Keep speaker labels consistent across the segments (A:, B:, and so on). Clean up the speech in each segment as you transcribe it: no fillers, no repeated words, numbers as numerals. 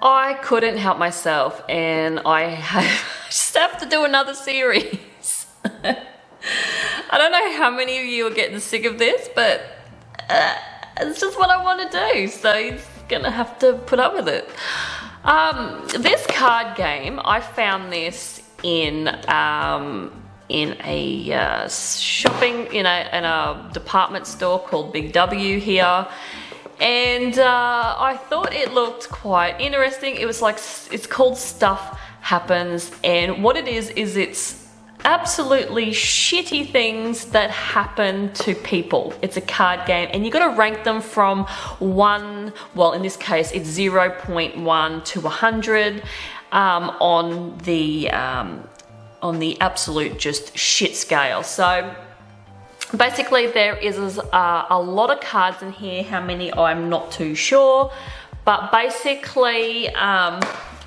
A: I couldn't help myself and I just have to do another series. I don't know how many of you are getting sick of this, but it's just what I want to do, so you're gonna have to put up with it. This card game, I found this in a shopping, in a department store called Big W here. And I thought it looked quite interesting. It was like, it's called Stuff Happens, and what it is it's absolutely shitty things that happen to people. It's a card game and you got to rank them from 1, well in this case it's 0.1 to 100 on the absolute just shit scale. So basically there is a lot of cards in here. How many, I'm not too sure, but basically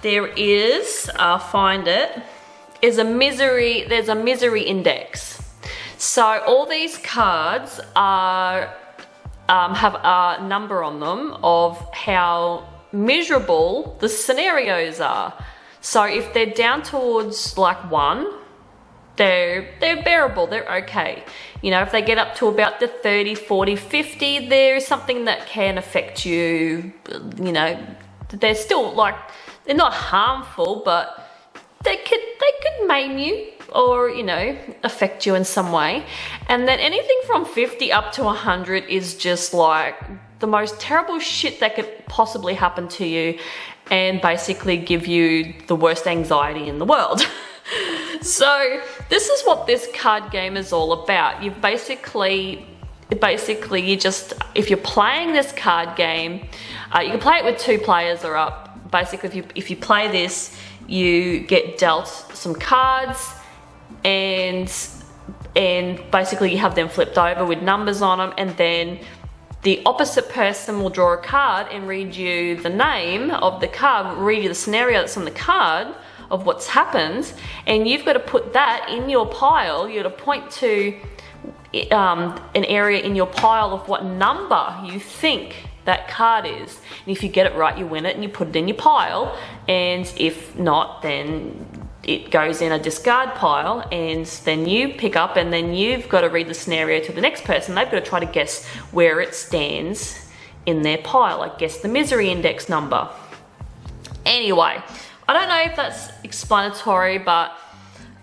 A: there is, I'll find it, there's a misery index. So all these cards are have a number on them of how miserable the scenarios are. So if they're down towards like 1, they're bearable, they're okay. You know, if they get up to about the 30, 40, 50, there's something that can affect you. You know, they're still like, they're not harmful, but they could maim you or, you know, affect you in some way. And then anything from 50 up to 100 is just like the most terrible shit that could possibly happen to you and basically give you the worst anxiety in the world. So this is what this card game is all about. You've basically you just, if you're playing this card game, you can play it with 2 players or up. Basically, if you play this, you get dealt some cards and basically you have them flipped over with numbers on them, and then the opposite person will draw a card and read you the name of the card, read you the scenario that's on the card of what's happened, and you've got to put that in your pile. You've got to point to an area in your pile of what number you think that card is, and if you get it right you win it and you put it in your pile, and if not then it goes in a discard pile, and then you pick up and then you've got to read the scenario to the next person. They've got to try to guess where it stands in their pile, like guess the misery index number. Anyway, I don't know if that's explanatory, but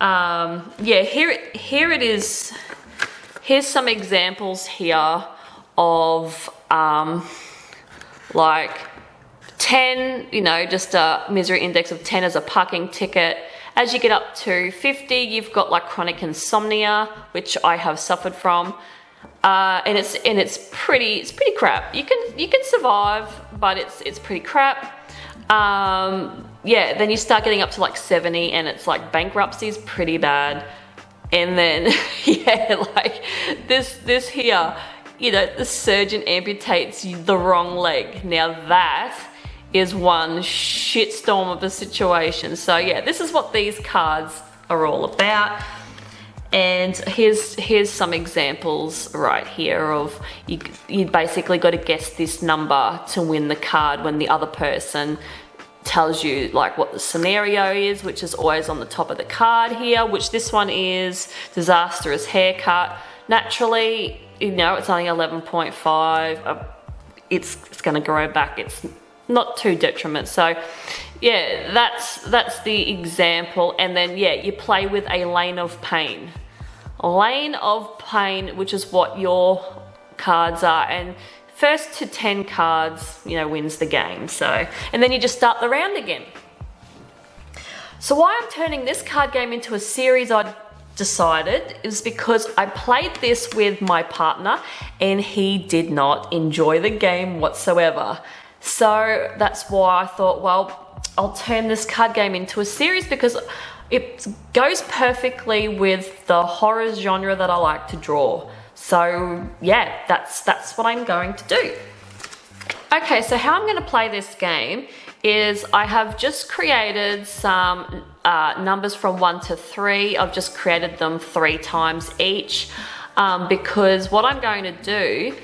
A: yeah, here it is. Here's some examples here of like 10, you know, just a misery index of 10 as a parking ticket. As you get up to 50, you've got like chronic insomnia, which I have suffered from, and it's pretty crap. You can survive, but it's pretty crap. Yeah, then you start getting up to like 70, and it's like bankruptcy is pretty bad. And then yeah, like this here, you know, the surgeon amputates the wrong leg. Now that is one shitstorm of a situation. So yeah, this is what these cards are all about. And here's some examples right here of you basically got to guess this number to win the card when the other person tells you like what the scenario is, which is always on the top of the card here, which this one is disastrous haircut. Naturally, you know, it's only 11.5. It's going to grow back. It's not too detriment. So yeah, that's the example. And then yeah, you play with a lane of pain. Lane of pain, which is what your cards are, and first to 10 cards, you know, wins the game. So, and then you just start the round again. So why I'm turning this card game into a series, I decided, is because I played this with my partner and he did not enjoy the game whatsoever. So that's why I thought, well, I'll turn this card game into a series because it goes perfectly with the horror genre that I like to draw. So yeah, that's what I'm going to do. Okay, so how I'm going to play this game is I have just created some numbers from 1 to 3. I've just created them 3 times each because what I'm going to do,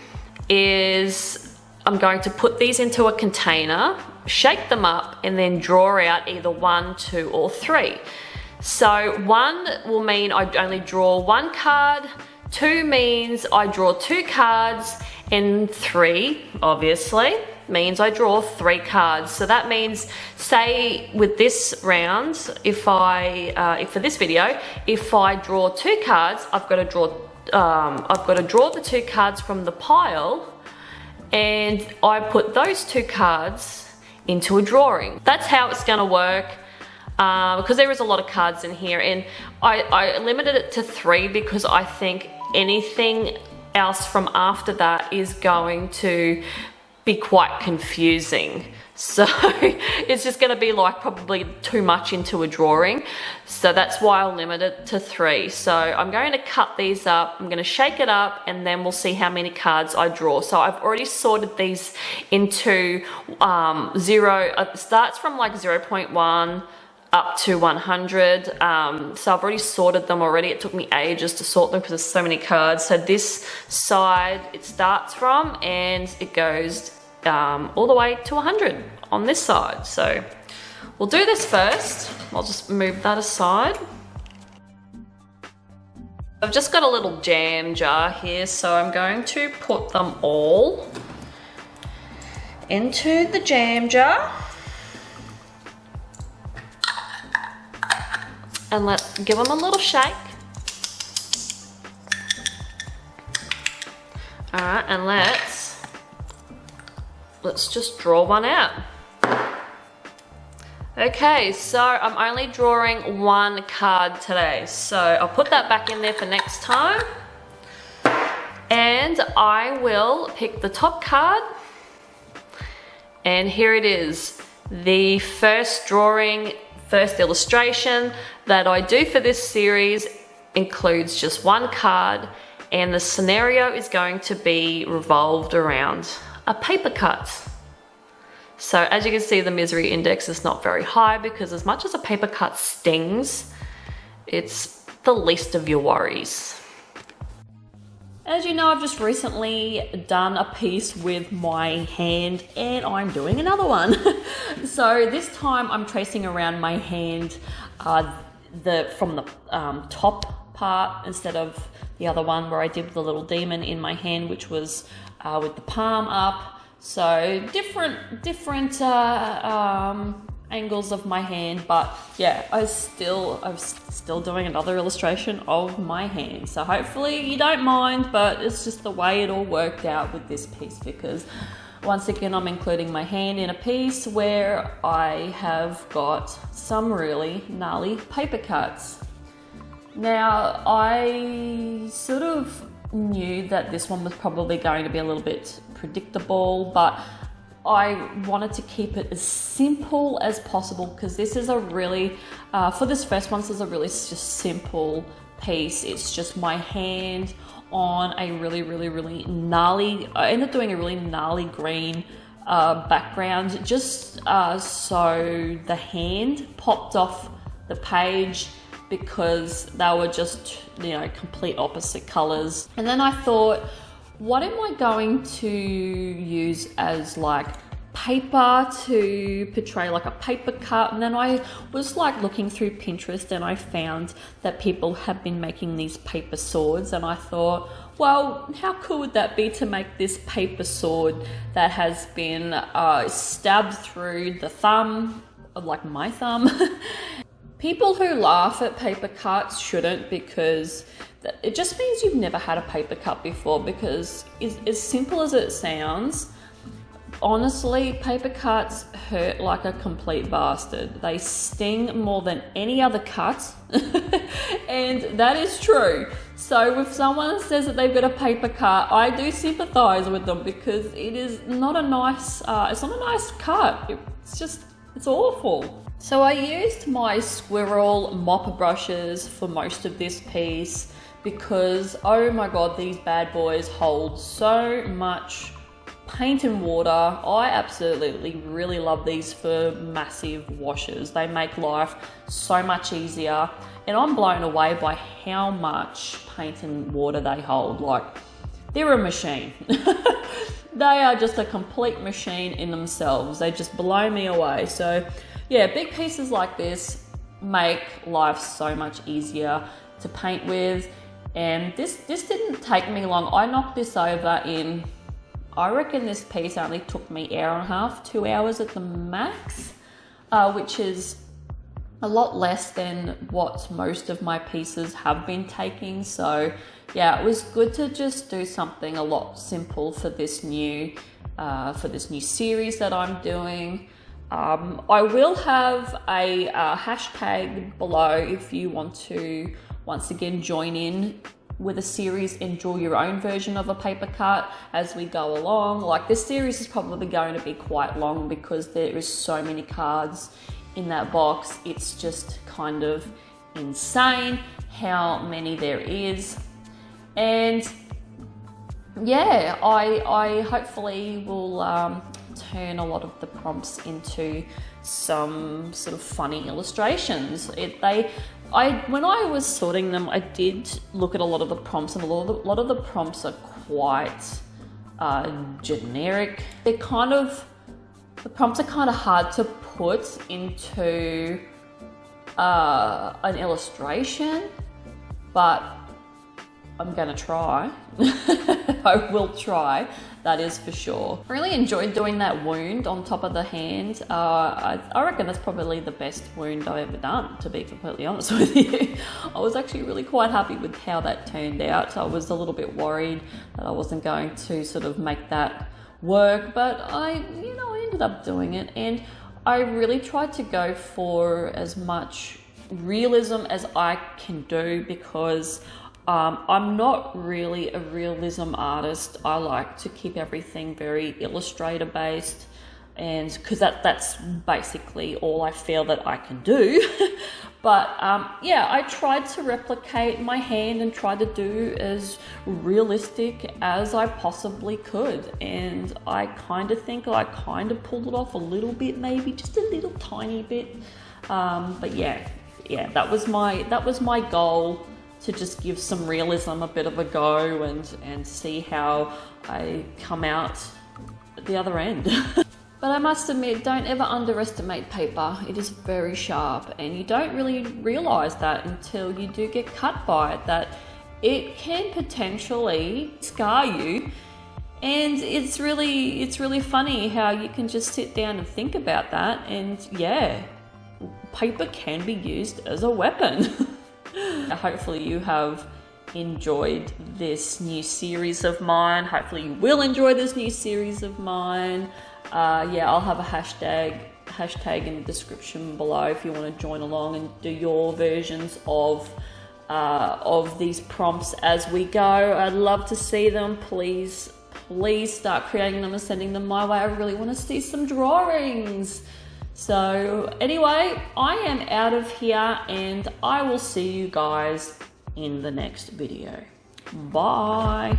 A: is I'm going to put these into a container, shake them up, and then draw out either 1, 2, or 3. So 1 will mean I only draw 1 card, 2 means I draw 2 cards, and 3, obviously, means I draw 3 cards. So that means, say with this round, if for this video, if I draw 2 cards, I've got to draw the 2 cards from the pile, and I put those 2 cards into a drawing. That's how it's gonna work, because there is a lot of cards in here, and I limited it to 3 because I think anything else from after that is going to be quite confusing. So it's just gonna be like probably too much into a drawing. So that's why I'll limit it to 3. So I'm going to cut these up, I'm gonna shake it up, and then we'll see how many cards I draw. So I've already sorted these into 0, it starts from like 0.1 up to 100. So I've already sorted them already. It took me ages to sort them because there's so many cards. So this side it starts from, and it goes all the way to 100 on this side. So we'll do this first. I'll just move that aside. I've just got a little jam jar here, so I'm going to put them all into the jam jar. And let's give them a little shake. All right, and let's just draw one out. Okay, so I'm only drawing 1 card today, so I'll put that back in there for next time. And I will pick the top card, and here it is, the first drawing, first illustration that I do for this series includes just 1 card, and the scenario is going to be revolved around a paper cut. So as you can see, the misery index is not very high because as much as a paper cut stings, it's the least of your worries. As you know, I've just recently done a piece with my hand, and I'm doing another one. So this time I'm tracing around my hand from the top part instead of the other one where I did the little demon in my hand, which was with the palm up. So different angles of my hand, but yeah, I was still doing another illustration of my hand. So hopefully you don't mind, but it's just the way it all worked out with this piece, because once again I'm including my hand in a piece where I have got some really gnarly paper cuts. Now I sort of knew that this one was probably going to be a little bit predictable, but I wanted to keep it as simple as possible because this is a really, for this first one, this is a really just simple piece. It's just my hand on a really gnarly, I ended up doing a really gnarly green background, just so the hand popped off the page, because they were just, you know, complete opposite colors. And then I thought, what am I going to use as like paper to portray like a paper cut? And then I was like looking through Pinterest, and I found that people have been making these paper swords, and I thought, well, how cool would that be to make this paper sword that has been stabbed through the thumb, like my thumb. People who laugh at paper cuts shouldn't, because it just means you've never had a paper cut before, because as simple as it sounds, honestly, paper cuts hurt like a complete bastard. They sting more than any other cut, and that is true. So if someone says that they've got a paper cut, I do sympathize with them, because it is not a nice, it's not a nice cut. It's awful. So I used my squirrel mop brushes for most of this piece, because oh my god, these bad boys hold so much paint and water. I absolutely really love these for massive washes. They make life so much easier, and I'm blown away by how much paint and water they hold. Like,
B: they're a machine. They are just a complete machine in themselves. They just blow me away. So yeah, big pieces like this make life so much easier to paint with. And this didn't take me long. I knocked this over in, I reckon this piece only took me 1.5 hours, 2 hours at the max, which is a lot less than what most of my pieces have been taking. So yeah, it was good to just do something a lot simple for this new series that I'm doing. I will have a hashtag below if you want to once again join in with a series and draw your own version of a paper cut as we go along. Like, this series is probably going to be quite long because there is so many cards in that box. It's just kind of insane how many there is. And yeah, I hopefully will turn a lot of the prompts into some sort of funny illustrations. When I was sorting them, I did look at a lot of the prompts, and a lot of the prompts are quite generic. The prompts are kind of hard to put into an illustration, but I'm gonna try. I will try, that is for sure. I really enjoyed doing that wound on top of the hand. I reckon that's probably the best wound I've ever done, to be completely honest with you. I was actually really quite happy with how that turned out. I was a little bit worried that I wasn't going to sort of make that work, but I ended up doing it, and I really tried to go for as much realism as I can do, because I'm not really a realism artist. I like to keep everything very illustrator based, and because that's basically all I feel that I can do. But yeah, I tried to replicate my hand and tried to do as realistic as I possibly could, and I kind of think I kind of pulled it off a little bit, maybe just a little tiny bit. But yeah, that was my goal, to just give some realism a bit of a go and see how I come out at the other end. But I must admit, don't ever underestimate paper. It is very sharp, and you don't really realise that until you do get cut by it, that it can potentially scar you. And it's really funny how you can just sit down and think about that, and yeah, paper can be used as a weapon. Hopefully you have enjoyed this new series of mine. Hopefully you will enjoy this new series of mine. Yeah, I'll have a hashtag in the description below if you want to join along and do your versions of these prompts as we go. I'd love to see them. Please start creating them and sending them my way. I really want to see some drawings. So anyway, I am out of here, and I will see you guys in the next video. Bye.